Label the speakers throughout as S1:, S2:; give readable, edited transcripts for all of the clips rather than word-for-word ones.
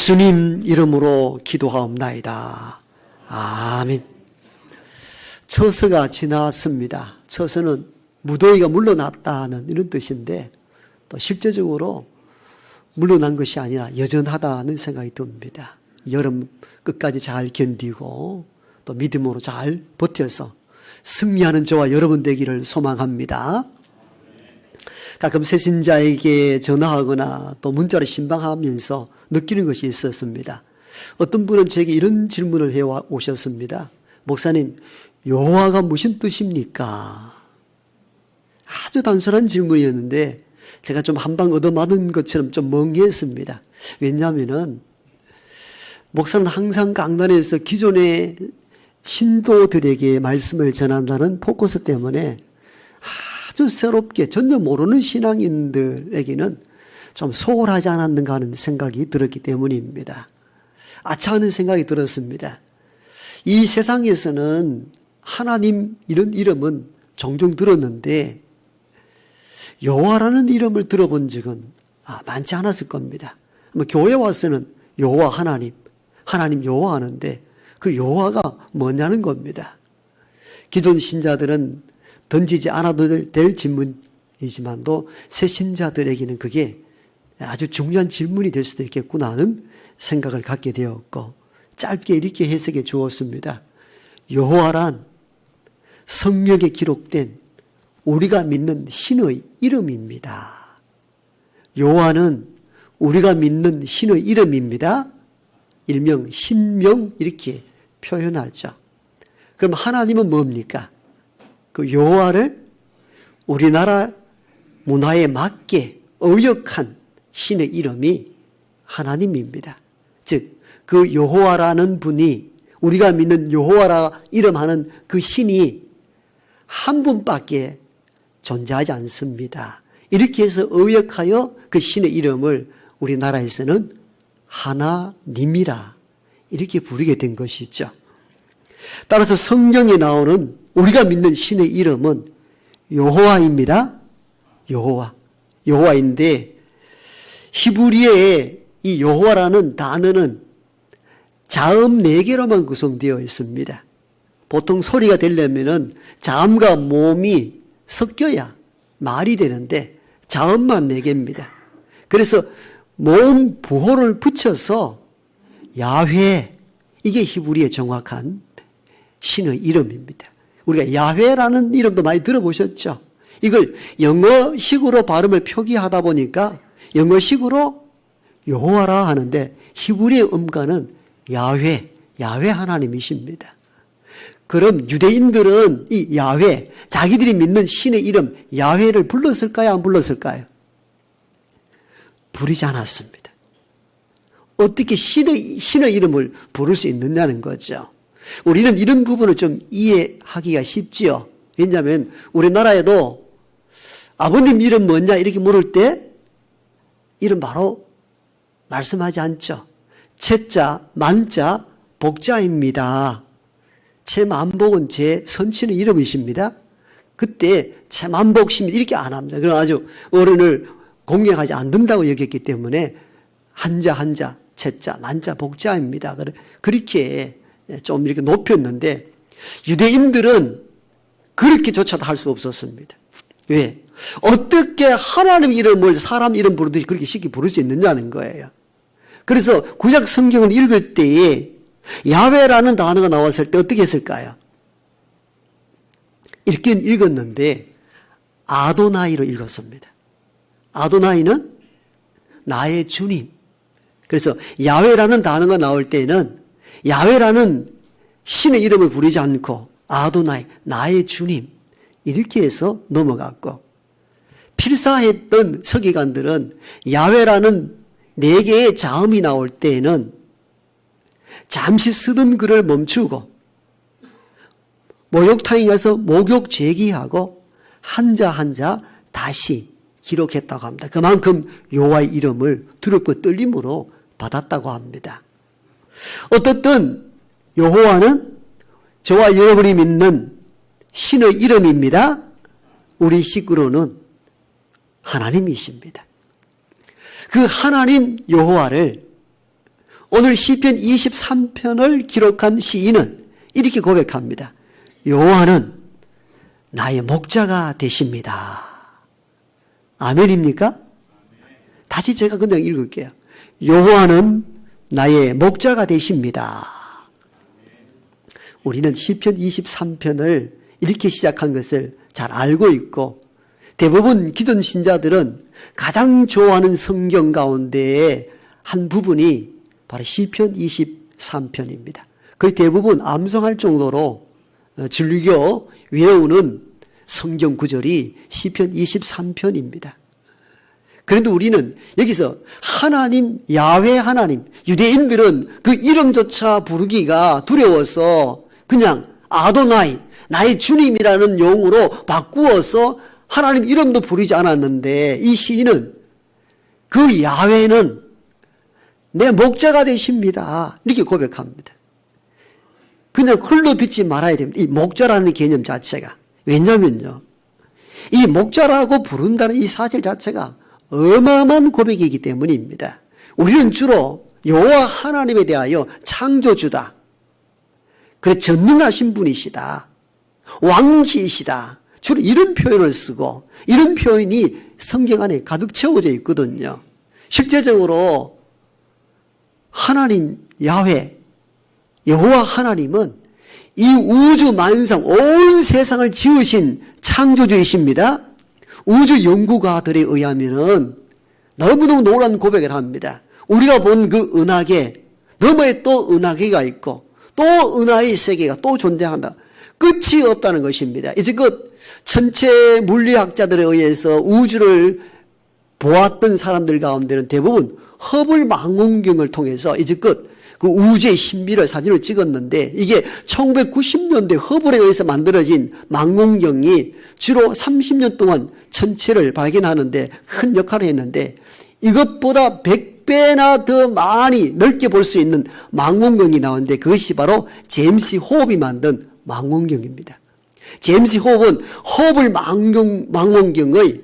S1: 예수님 이름으로 기도하옵나이다. 아멘. 처서가 지났습니다. 처서는 무더위가 물러났다는 이런 뜻인데 또 실제적으로 물러난 것이 아니라 여전하다는 생각이 듭니다. 여름 끝까지 잘 견디고 또 믿음으로 잘 버텨서 승리하는 저와 여러분 되기를 소망합니다. 가끔 새신자에게 전화하거나 또 문자로 신방하면서 느끼는 것이 있었습니다. 어떤 분은 제게 이런 질문을 해 오셨습니다. 목사님, 여호와가 무슨 뜻입니까? 아주 단순한 질문이었는데 제가 좀 한 방 얻어맞은 것처럼 좀 멍했습니다. 왜냐하면 목사는 항상 강단에서 기존의 신도들에게 말씀을 전한다는 포커스 때문에 아주 새롭게 전혀 모르는 신앙인들에게는 좀 소홀하지 않았는가 하는 생각이 들었기 때문입니다. 아차하는 생각이 들었습니다. 이 세상에서는 하나님 이런 이름은 종종 들었는데 여호와라는 이름을 들어본 적은 많지 않았을 겁니다. 교회 와서는 여호와 하나님, 하나님 여호와 하는데 그 여호와가 뭐냐는 겁니다. 기존 신자들은 던지지 않아도 될 질문이지만도 새 신자들에게는 그게 아주 중요한 질문이 될 수도 있겠구나 하는 생각을 갖게 되었고 짧게 이렇게 해석해 주었습니다. 여호와란 성경에 기록된 우리가 믿는 신의 이름입니다. 여호와는 우리가 믿는 신의 이름입니다. 일명 신명 이렇게 표현하죠. 그럼 하나님은 뭡니까? 그 여호와를 우리나라 문화에 맞게 의역한 신의 이름이 하나님입니다. 즉, 그 여호와라는 분이 우리가 믿는 여호와라 이름하는 그 신이 한 분밖에 존재하지 않습니다. 이렇게 해서 의역하여 그 신의 이름을 우리나라에서는 하나님이라 이렇게 부르게 된 것이죠. 따라서 성경에 나오는 우리가 믿는 신의 이름은 여호와입니다. 여호와인데 히브리어의 이 여호와라는 단어는 자음 4개로만 구성되어 있습니다. 보통 소리가 되려면 자음과 모음이 섞여야 말이 되는데 자음만 4개입니다. 그래서 모음 부호를 붙여서 야훼, 이게 히브리의 정확한 신의 이름입니다. 우리가 야훼라는 이름도 많이 들어보셨죠? 이걸 영어식으로 발음을 표기하다 보니까 영어식으로 여호와라 하는데 히브리의 음가는 야훼 하나님이십니다. 그럼 유대인들은 이 야훼, 자기들이 믿는 신의 이름 야훼를 불렀을까요? 안 불렀을까요? 부르지 않았습니다. 어떻게 신의 이름을 부를 수 있느냐는 거죠. 우리는 이런 부분을 좀 이해하기가 쉽지요. 왜냐하면 우리나라에도 아버님 이름 뭐냐 이렇게 물을 때 이름 바로 말씀하지 않죠. 채자, 만자, 복자입니다. 채만복은 제 선친의 이름이십니다. 그때 채만복십니다 이렇게 안 합니다. 그럼 아주 어른을 공경하지 않는다고 여겼기 때문에 한자, 채자, 만자, 복자입니다. 그렇게 좀 이렇게 높였는데 유대인들은 그렇게조차도 할 수 없었습니다. 왜? 어떻게 하나님 이름을 사람 이름 부르듯이 그렇게 쉽게 부를 수 있느냐는 거예요. 그래서 구약 성경을 읽을 때에 야훼라는 단어가 나왔을 때 어떻게 했을까요? 읽긴 읽었는데 아도나이로 읽었습니다. 아도나이는 나의 주님. 그래서 야훼라는 단어가 나올 때는 야훼라는 신의 이름을 부르지 않고 아도나이, 나의 주님 이렇게 해서 넘어갔고 필사했던 서기관들은 야훼라는 4개의 자음이 나올 때에는 잠시 쓰던 글을 멈추고 목욕탕에 가서 목욕 제기하고 한자 다시 기록했다고 합니다. 그만큼 여호와의 이름을 두렵고 떨림으로 받았다고 합니다. 어떻든 여호와는 저와 여러분이 믿는 신의 이름입니다. 우리 식으로는 하나님이십니다. 그 하나님 여호와를 오늘 시편 23편을 기록한 시인은 이렇게 고백합니다. 여호와는 나의 목자가 되십니다. 아멘입니까? 다시 제가 그냥 읽을게요. 여호와는 나의 목자가 되십니다. 우리는 시편 23편을 이렇게 시작한 것을 잘 알고 있고, 대부분 기존 신자들은 가장 좋아하는 성경 가운데의 한 부분이 바로 시편 23편입니다. 거의 대부분 암송할 정도로 즐겨 외우는 성경 구절이 시편 23편입니다. 그런데 우리는 여기서 하나님, 야훼 하나님, 유대인들은 그 이름조차 부르기가 두려워서 그냥 아도나이, 나의 주님이라는 용어로 바꾸어서 하나님 이름도 부르지 않았는데, 이 시인은 그 야훼는 내 목자가 되십니다. 이렇게 고백합니다. 그냥 흘러 듣지 말아야 됩니다. 이 목자라는 개념 자체가. 왜냐면요, 이 목자라고 부른다는 이 사실 자체가 어마어마한 고백이기 때문입니다. 우리는 주로 여호와 하나님에 대하여 창조주다, 그 전능하신 분이시다, 왕이시다, 주로 이런 표현을 쓰고, 이런 표현이 성경 안에 가득 채워져 있거든요. 실제적으로 하나님 야훼, 여호와 하나님은 이 우주 만상, 온 세상을 지으신 창조주이십니다. 우주 연구가들에 의하면은 너무너무 놀라운 고백을 합니다. 우리가 본 그 은하계 너머에 또 은하계가 있고, 또 은하의 세계가 또 존재한다. 끝이 없다는 것입니다. 이제껏 천체 물리학자들에 의해서 우주를 보았던 사람들 가운데는 대부분 허블 망원경을 통해서 이제껏 그 우주의 신비를 사진을 찍었는데, 이게 1990년대 허블에 의해서 만들어진 망원경이 주로 30년 동안 천체를 발견하는데 큰 역할을 했는데, 이것보다 100배나 더 많이 넓게 볼 수 있는 망원경이 나왔는데, 그것이 바로 제임스 호흡이 만든 망원경입니다. 제임스 호흡은 허블 망원경의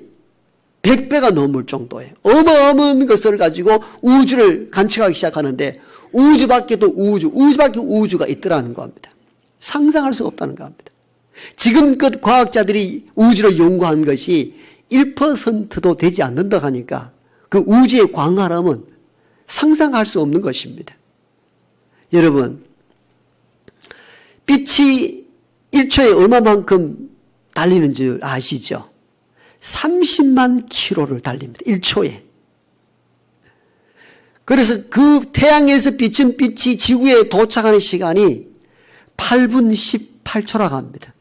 S1: 100배가 넘을 정도예요. 어마어마한 것을 가지고 우주를 관측하기 시작하는데, 우주 밖에도 우주 밖에 우주가 있더라는 겁니다. 상상할 수 없다는 겁니다. 지금껏 과학자들이 우주를 연구한 것이 1%도 되지 않는다 하니까 그 우주의 광활함은 상상할 수 없는 것입니다. 여러분, 빛이 1초에 얼마만큼 달리는 줄 아시죠? 30만 킬로를 달립니다. 1초에. 그래서 그 태양에서 비친 빛이 지구에 도착하는 시간이 8분 18초라고 합니다.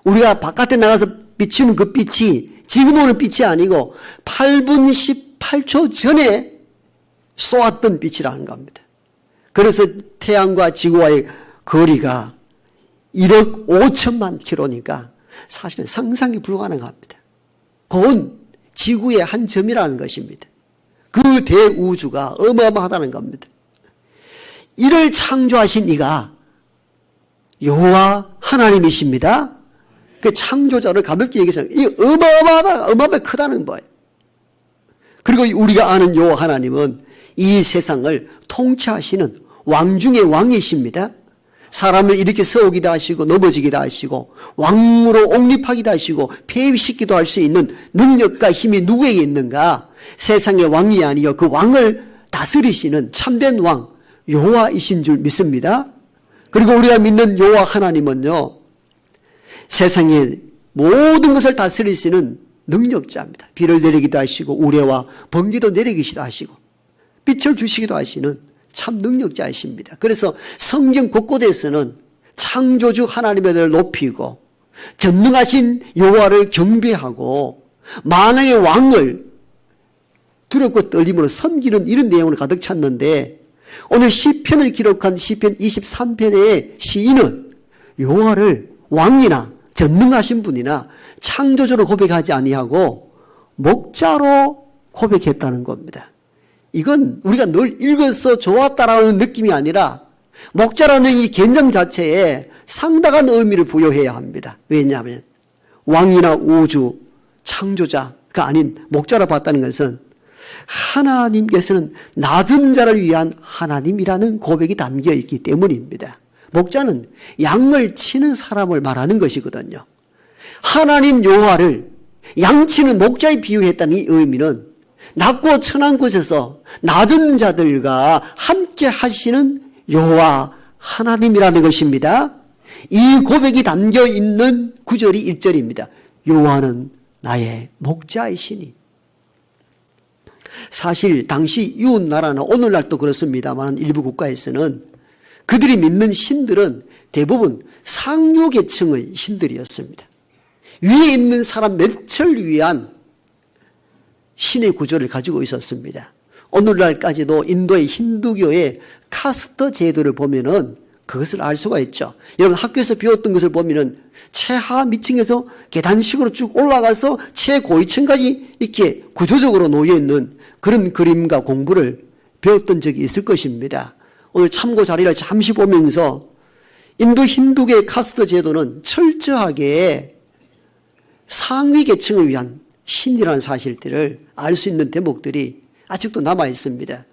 S1: 우리가 바깥에 나가서 비치는 그 빛이 지금 오는 빛이 아니고 8분 18초 전에 쏘았던 빛이라는 겁니다. 그래서 태양과 지구와의 거리가 1억 5천만 킬로니까 사실은 상상이 불가능합니다. 그건 지구의 한 점이라는 것입니다. 그 대우주가 어마어마하다는 겁니다. 이를 창조하신 이가 여호와 하나님이십니다. 그 창조자를 가볍게 얘기해서 이 어마어마하게 크다는 거예요. 그리고 우리가 아는 여호와 하나님은 이 세상을 통치하시는 왕 중의 왕이십니다. 사람을 이렇게 세우기도 하시고 넘어지기도 하시고 왕으로 옹립하기도 하시고 폐위시키기도 할 수 있는 능력과 힘이 누구에게 있는가? 세상의 왕이 아니요 그 왕을 다스리시는 참된 왕 여호와이신 줄 믿습니다. 그리고 우리가 믿는 여호와 하나님은요, 세상의 모든 것을 다스리시는 능력자입니다. 비를 내리기도 하시고 우레와 번개도 내리기도 하시고 빛을 주시기도 하시는 참 능력자이십니다. 그래서 성경 곳곳에서는 창조주 하나님의 대를 높이고 전능하신 여호와를 경배하고 만왕의 왕을 두렵고 떨림으로 섬기는 이런 내용을 가득 찼는데, 오늘 시편을 기록한 시편 23편의 시인은 여호와를 왕이나 전능하신 분이나 창조주로 고백하지 아니하고 목자로 고백했다는 겁니다. 이건 우리가 늘 읽어서 좋았다라는 느낌이 아니라 목자라는 이 개념 자체에 상당한 의미를 부여해야 합니다. 왜냐하면 왕이나 우주 창조자가 아닌 목자라 봤다는 것은 하나님께서는 낮은 자를 위한 하나님이라는 고백이 담겨 있기 때문입니다. 목자는 양을 치는 사람을 말하는 것이거든요. 하나님 여호와를 양치는 목자에 비유했다는 이 의미는 낮고 천한 곳에서 낮은 자들과 함께 하시는 여호와 하나님이라는 것입니다. 이 고백이 담겨 있는 구절이 1절입니다. 여호와는 나의 목자이시니. 사실 당시 이웃 나라나 오늘날도 그렇습니다만 일부 국가에서는 그들이 믿는 신들은 대부분 상류 계층의 신들이었습니다. 위에 있는 사람 몇을 위한 신의 구조를 가지고 있었습니다. 오늘날까지도 인도의 힌두교의 카스트 제도를 보면은 그것을 알 수가 있죠. 여러분 학교에서 배웠던 것을 보면은 최하 미층에서 계단식으로 쭉 올라가서 최고위층까지 이렇게 구조적으로 놓여 있는 그런 그림과 공부를 배웠던 적이 있을 것입니다. 오늘 참고 자리를 잠시 보면서 인도 힌두교의 카스트 제도는 철저하게 상위 계층을 위한 신이라는 사실들을 알 수 있는 대목들이 아직도 남아 있습니다.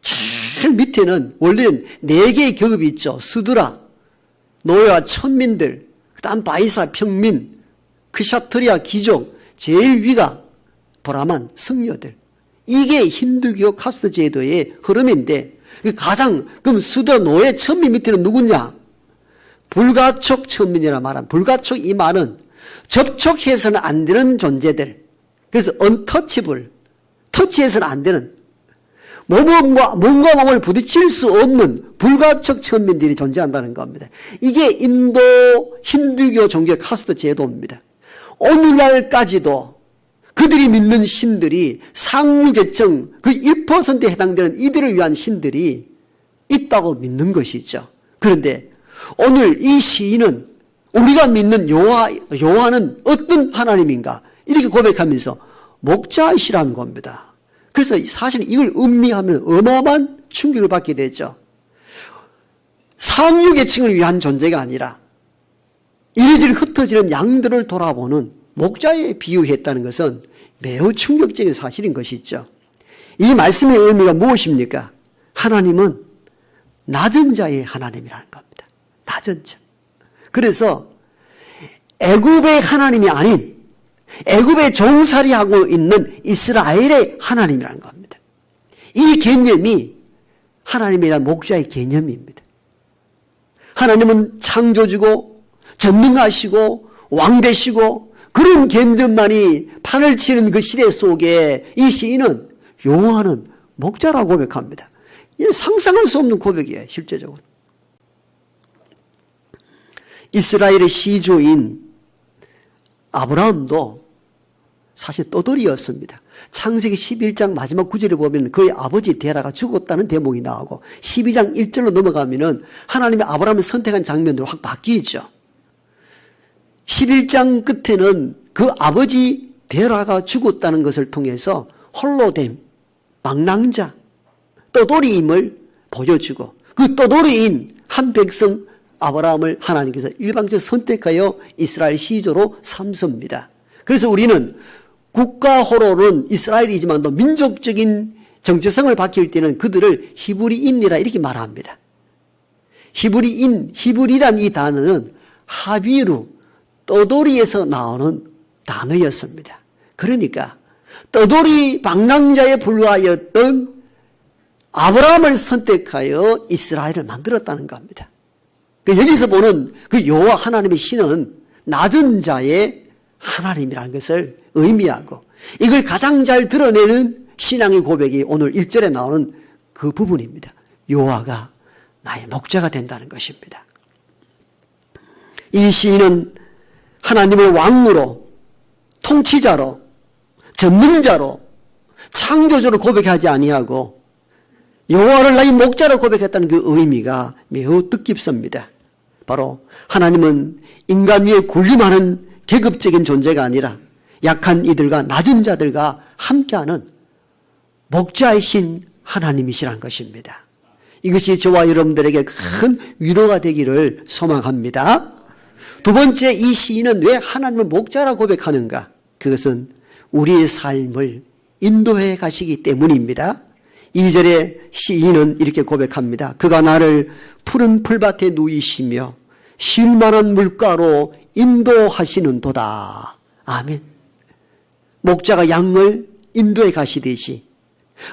S1: 제일 밑에는 원래는 4개의 계급이 있죠. 수드라, 노예와 천민들, 그 다음 바이사, 평민, 크샤트리아, 귀족, 제일 위가 브라만, 성녀들. 이게 힌두교 카스트 제도의 흐름인데 가장 그럼 수드라, 노예, 천민 밑에는 누구냐? 불가촉 천민이라 말한 불가촉 이 말은 접촉해서는 안 되는 존재들. 그래서 untouchable, 터치해서는 안 되는 몸과 몸을 부딪힐 수 없는 불가촉 천민들이 존재한다는 겁니다. 이게 인도 힌두교 종교의 카스트 제도입니다. 오늘날까지도 그들이 믿는 신들이 상류계층 그 1%에 해당되는 이들을 위한 신들이 있다고 믿는 것이죠. 그런데 오늘 이 시인은 우리가 믿는 여호와는 어떤 하나님인가 이렇게 고백하면서 목자이시라는 겁니다. 그래서 사실 이걸 음미하면 어마어마한 충격을 받게 되죠. 상류계층을 위한 존재가 아니라 이리저리 흩어지는 양들을 돌아보는 목자에 비유했다는 것은 매우 충격적인 사실인 것이죠. 이 말씀의 의미가 무엇입니까? 하나님은 낮은 자의 하나님이라는 겁니다. 낮은 자. 그래서 애굽의 하나님이 아닌 애굽에 종살이하고 있는 이스라엘의 하나님이라는 겁니다. 이 개념이 하나님에 대한 목자의 개념입니다. 하나님은 창조주고 전능하시고 왕되시고 그런 개념만이 판을 치는 그 시대 속에 이 시인은 여호와는 목자라고 고백합니다. 상상할 수 없는 고백이에요. 실제적으로. 이스라엘의 시조인 아브라함도 사실 떠돌이였습니다. 창세기 11장 마지막 구절을 보면 그의 아버지 데라가 죽었다는 대목이 나오고 12장 1절로 넘어가면은 하나님이 아브라함을 선택한 장면으로 확 바뀌죠. 11장 끝에는 그 아버지 데라가 죽었다는 것을 통해서 홀로됨, 망랑자, 떠돌이임을 보여주고 그 떠돌이인 한 백성 아브라함을 하나님께서 일방적으로 선택하여 이스라엘 시조로 삼습니다. 그래서 우리는 국가호로는 이스라엘이지만 또 민족적인 정체성을 밝힐 때는 그들을 히브리인이라 이렇게 말합니다. 히브리란 이 단어는 하비루, 떠돌이에서 나오는 단어였습니다. 그러니까 떠돌이 방랑자에 불과하였던 아브라함을 선택하여 이스라엘을 만들었다는 겁니다. 여기서 보는 그 여호와 하나님의 신은 낮은 자의 하나님이라는 것을 의미하고 이걸 가장 잘 드러내는 신앙의 고백이 오늘 1절에 나오는 그 부분입니다. 여호와가 나의 목자가 된다는 것입니다. 이 시인은 하나님을 왕으로, 통치자로, 전능자로, 창조주로 고백하지 아니하고 여호와를 나의 목자로 고백했다는 그 의미가 매우 뜻깊습니다. 바로 하나님은 인간 위에 군림하는 계급적인 존재가 아니라 약한 이들과 낮은 자들과 함께하는 목자이신 하나님이시라는 것입니다. 이것이 저와 여러분들에게 큰 위로가 되기를 소망합니다. 두 번째, 이 시인은 왜 하나님을 목자라 고백하는가? 그것은 우리의 삶을 인도해 가시기 때문입니다. 2절에 시인은 이렇게 고백합니다. 그가 나를 푸른 풀밭에 누이시며 쉴만한 물가로 인도하시는도다. 아멘. 목자가 양을 인도해 가시듯이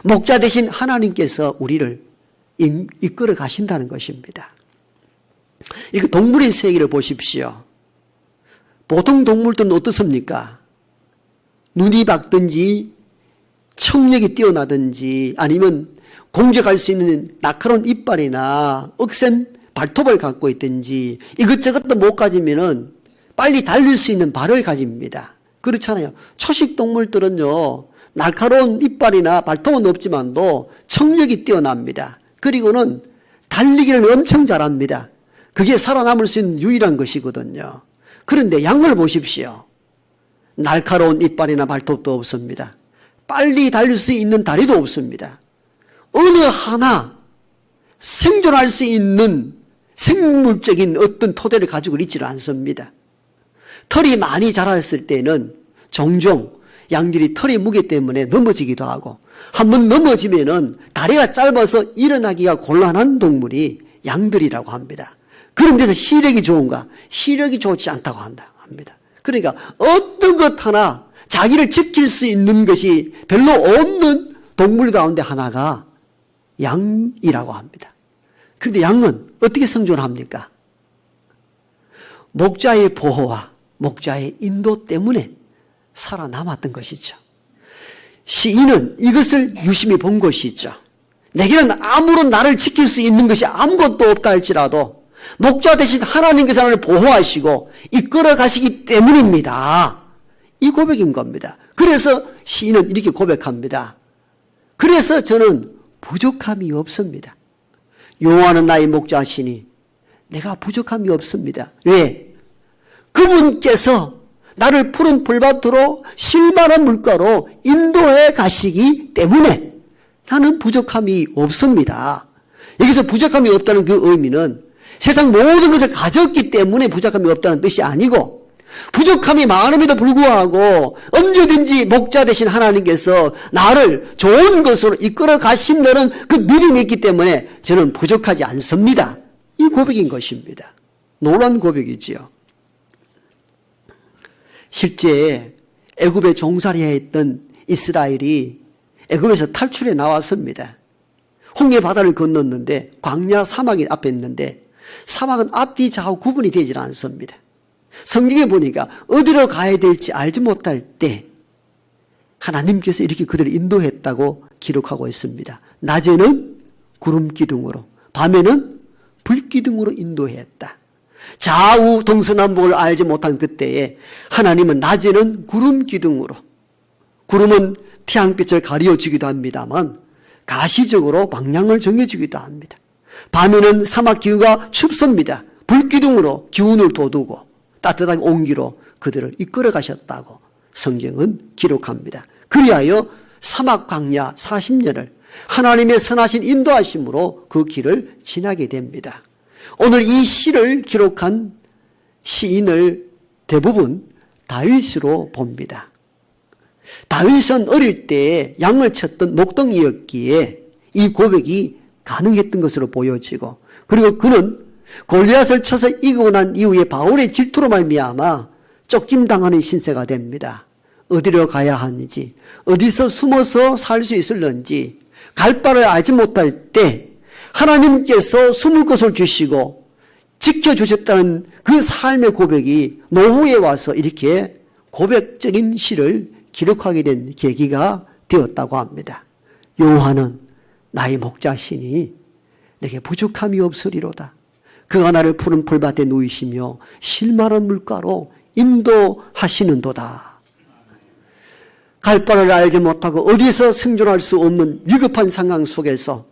S1: 목자 대신 하나님께서 우리를 이끌어 가신다는 것입니다. 이렇게 동물의 세계를 보십시오. 보통 동물들은 어떻습니까? 눈이 밝든지 청력이 뛰어나든지 아니면 공격할 수 있는 날카로운 이빨이나 억센 발톱을 갖고 있든지 이것저것도 못 가지면은 빨리 달릴 수 있는 발을 가집니다. 그렇잖아요. 초식 동물들은요, 날카로운 이빨이나 발톱은 없지만도 청력이 뛰어납니다. 그리고는 달리기를 엄청 잘합니다. 그게 살아남을 수 있는 유일한 것이거든요. 그런데 양을 보십시오. 날카로운 이빨이나 발톱도 없습니다. 빨리 달릴 수 있는 다리도 없습니다. 어느 하나 생존할 수 있는 생물적인 어떤 토대를 가지고 있지는 않습니다. 털이 많이 자랐을 때는 종종 양들이 털의 무게 때문에 넘어지기도 하고 한번 넘어지면은 다리가 짧아서 일어나기가 곤란한 동물이 양들이라고 합니다. 그런 데서 시력이 좋은가? 시력이 좋지 않다고 합니다. 그러니까 어떤 것 하나 자기를 지킬 수 있는 것이 별로 없는 동물 가운데 하나가 양이라고 합니다. 그런데 양은 어떻게 생존합니까? 목자의 보호와 목자의 인도 때문에 살아남았던 것이죠. 시인은 이것을 유심히 본 것이죠. 내게는 아무런 나를 지킬 수 있는 것이 아무것도 없다 할지라도 목자 대신 하나님께서 나를 보호하시고 이끌어 가시기 때문입니다. 이 고백인 겁니다. 그래서 시인은 이렇게 고백합니다. 그래서 저는 부족함이 없습니다. 여호와는 나의 목자시니 내가 부족함이 없습니다. 왜? 그분께서 나를 푸른 풀밭으로 쉴만한 물가로 인도해 가시기 때문에 나는 부족함이 없습니다. 여기서 부족함이 없다는 그 의미는 세상 모든 것을 가졌기 때문에 부족함이 없다는 뜻이 아니고 부족함이 많음에도 불구하고 언제든지 목자 되신 하나님께서 나를 좋은 것으로 이끌어 가신다는 그 믿음이 있기 때문에 저는 부족하지 않습니다. 이 고백인 것입니다. 놀라운 고백이지요. 실제 애굽에 종살이해 있던 이스라엘이 애굽에서 탈출해 나왔습니다. 홍해 바다를 건넜는데 광야 사막이 앞에 있는데 사막은 앞뒤 좌우 구분이 되질 않습니다. 성경에 보니까 어디로 가야 될지 알지 못할 때 하나님께서 이렇게 그들을 인도했다고 기록하고 있습니다. 낮에는 구름 기둥으로 밤에는 불 기둥으로 인도했다. 좌우 동서남북을 알지 못한 그때에 하나님은 낮에는 구름 기둥으로, 구름은 태양빛을 가려주기도 합니다만 가시적으로 방향을 정해주기도 합니다. 밤에는 사막 기후가 춥습니다. 불기둥으로 기운을 돋우고 따뜻한 온기로 그들을 이끌어 가셨다고 성경은 기록합니다. 그리하여 사막 광야 40년을 하나님의 선하신 인도하심으로 그 길을 지나게 됩니다. 오늘 이 시를 기록한 시인을 대부분 다윗으로 봅니다. 다윗은 어릴 때 양을 쳤던 목동이었기에 이 고백이 가능했던 것으로 보여지고, 그리고 그는 골리앗을 쳐서 이기고 난 이후에 바울의 질투로 말미암아 쫓김당하는 신세가 됩니다. 어디로 가야 하는지, 어디서 숨어서 살 수 있을런지 갈 바를 알지 못할 때 하나님께서 숨을 곳을 주시고 지켜주셨다는 그 삶의 고백이 노후에 와서 이렇게 고백적인 시를 기록하게 된 계기가 되었다고 합니다. 여호와는 나의 목자시니 내게 부족함이 없으리로다. 그가 나를 푸른 풀밭에 누이시며 쉴만한 물가로 인도하시는도다. 갈 바를 알지 못하고 어디서 생존할 수 없는 위급한 상황 속에서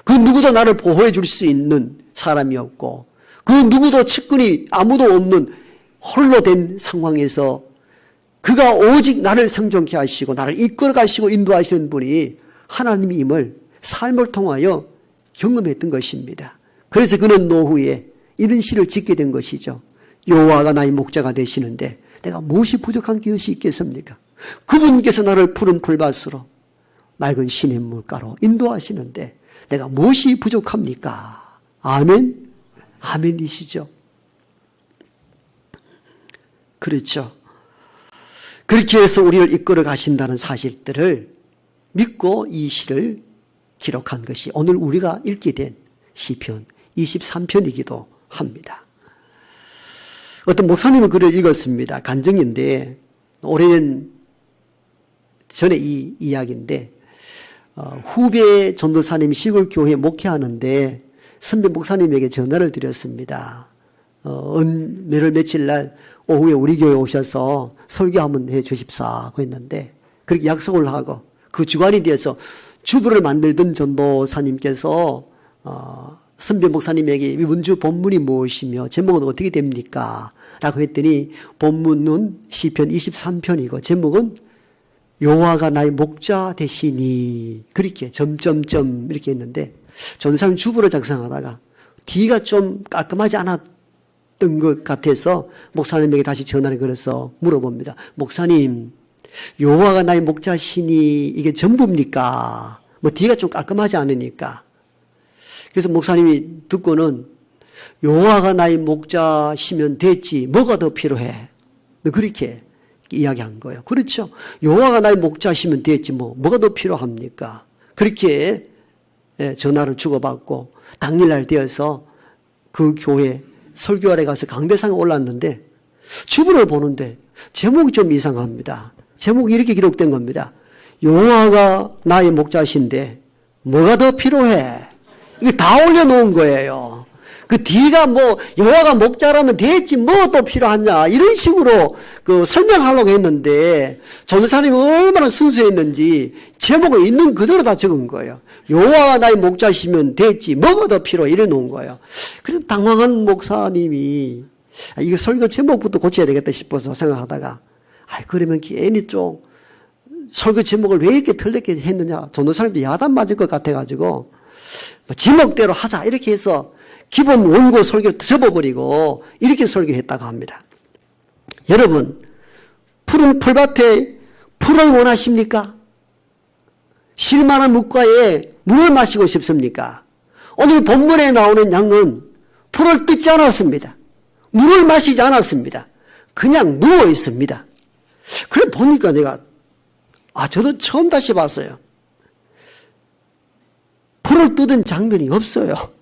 S1: 그 누구도 나를 보호해 줄 수 있는 사람이 없고 그 누구도 측근이 아무도 없는 홀로 된 상황에서 그가 오직 나를 생존케 하시고 나를 이끌어 가시고 인도하시는 분이 하나님임을 삶을 통하여 경험했던 것입니다. 그래서 그는 노후에 이런 시를 짓게 된 것이죠. 여호와가 나의 목자가 되시는데 내가 무엇이 부족한 것이 있겠습니까? 그분께서 나를 푸른 풀밭으로 맑은 시냇물가로 인도하시는데 내가 무엇이 부족합니까? 아멘? 아멘이시죠. 그렇죠. 그렇게 해서 우리를 이끌어 가신다는 사실들을 믿고 이 시를 기록한 것이 오늘 우리가 읽게 된 시편 23편이기도 합니다. 어떤 목사님은 글을 읽었습니다. 간증인데 오래된 전에 이 이야기인데 후배 전도사님이 시골 교회에 목회하는데 선배 목사님에게 전화를 드렸습니다. 며칠 날 오후에 우리 교회 오셔서 설교 한번 해 주십사고 했는데 그렇게 약속을 하고 그 주관이 되어서 주부를 만들던 전도사님께서 선배 목사님에게 이번주 본문이 무엇이며 제목은 어떻게 됩니까? 라고 했더니 본문은 시편 23편이고 제목은 여호와가 나의 목자 되시니 그렇게 점점점 이렇게 했는데 전도사님 주부를 작성하다가 뒤가 좀 깔끔하지 않았던 것 같아서 목사님에게 다시 전화를 걸어서 물어봅니다. 목사님, 여호와가 나의 목자시니 이게 전부입니까? 뭐 뒤가 좀 깔끔하지 않으니까. 그래서 목사님이 듣고는 여호와가 나의 목자시면 됐지 뭐가 더 필요해? 그렇게 이야기한 거예요. 그렇죠. 여호와가 나의 목자시면 됐지 뭐가 더 필요합니까? 그렇게 전화를 주고받고 당일날 되어서 그 교회 설교하러 가서 강대상에 올랐는데 주문을 보는데 제목이 좀 이상합니다. 제목이 이렇게 기록된 겁니다. 여호와가 나의 목자신데 뭐가 더 필요해? 이거 다 올려놓은 거예요. 그 뒤가 여호와가 목자라면 됐지 뭐 또 필요하냐 이런 식으로 설명하려고 했는데 전도사님이 얼마나 순수했는지 제목을 있는 그대로 다 적은 거예요. 여호와가 나의 목자시면 됐지 뭐가 더 필요해 이래 놓은 거예요. 그래서 당황한 목사님이 이거 설교 제목부터 고쳐야 되겠다 싶어서 생각하다가 그러면 괜히 좀 설교 제목을 왜 이렇게 틀렸게 했느냐 전도사님도 야단 맞을 것 같아가지고 제목대로 하자 이렇게 해서 기본 원고 설교를 접어버리고 이렇게 설교했다고 합니다. 여러분, 푸른 풀밭에 풀을 원하십니까? 실만한 물가에 물을 마시고 싶습니까? 오늘 본문에 나오는 양은 풀을 뜯지 않았습니다. 물을 마시지 않았습니다. 그냥 누워 있습니다. 그래 보니까 내가 저도 처음 다시 봤어요. 풀을 뜯은 장면이 없어요.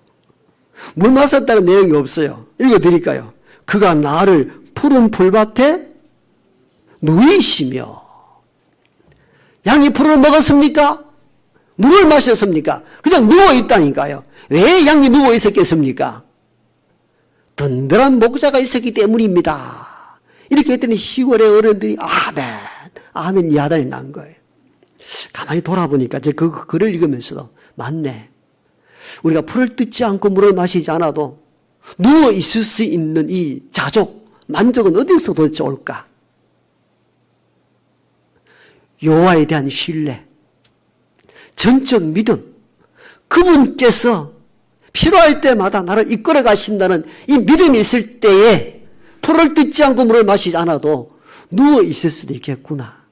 S1: 물 마셨다는 내용이 없어요. 읽어드릴까요? 그가 나를 푸른 풀밭에 누이시며 양이 풀을 먹었습니까? 물을 마셨습니까? 그냥 누워있다니까요. 왜 양이 누워있었겠습니까? 든든한 목자가 있었기 때문입니다. 이렇게 했더니 시골의 어른들이 아멘, 아멘 야단이 난 거예요. 가만히 돌아보니까 제가 그 글을 읽으면서도 맞네. 우리가 풀을 뜯지 않고 물을 마시지 않아도 누워 있을 수 있는 이 자족, 만족은 어디서 도대체 올까? 여호와에 대한 신뢰, 전적 믿음, 그분께서 필요할 때마다 나를 이끌어 가신다는 이 믿음이 있을 때에 풀을 뜯지 않고 물을 마시지 않아도 누워 있을 수도 있겠구나.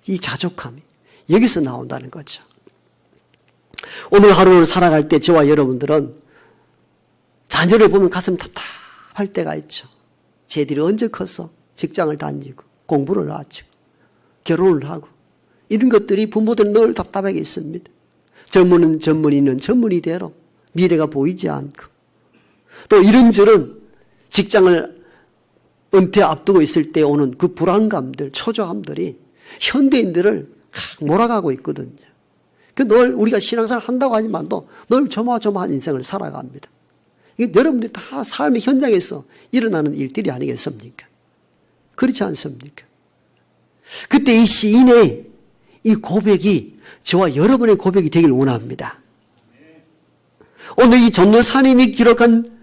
S1: 이 자족함이 여기서 나온다는 거죠. 오늘 하루를 살아갈 때 저와 여러분들은 자녀를 보면 가슴 답답할 때가 있죠. 쟤들이 언제 커서 직장을 다니고 공부를 하고 결혼을 하고 이런 것들이 부모들은 늘 답답하게 있습니다. 전문이는 전문이대로 미래가 보이지 않고 또 이런저런 직장을 은퇴 앞두고 있을 때 오는 그 불안감들, 초조함들이 현대인들을 몰아가고 있거든요. 늘 우리가 신앙생활 한다고 하지만도 늘 조마조마한 인생을 살아갑니다. 이게 여러분들이 다 삶의 현장에서 일어나는 일들이 아니겠습니까? 그렇지 않습니까? 그때 이 시인의 이 고백이 저와 여러분의 고백이 되길 원합니다. 오늘 이 전도사님이 기록한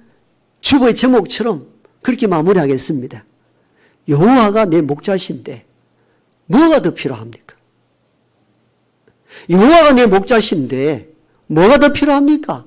S1: 주보의 제목처럼 그렇게 마무리하겠습니다. 여호와가 내 목자신데 뭐가 더 필요합니까? 여호와가 내 목자신데 뭐가 더 필요합니까?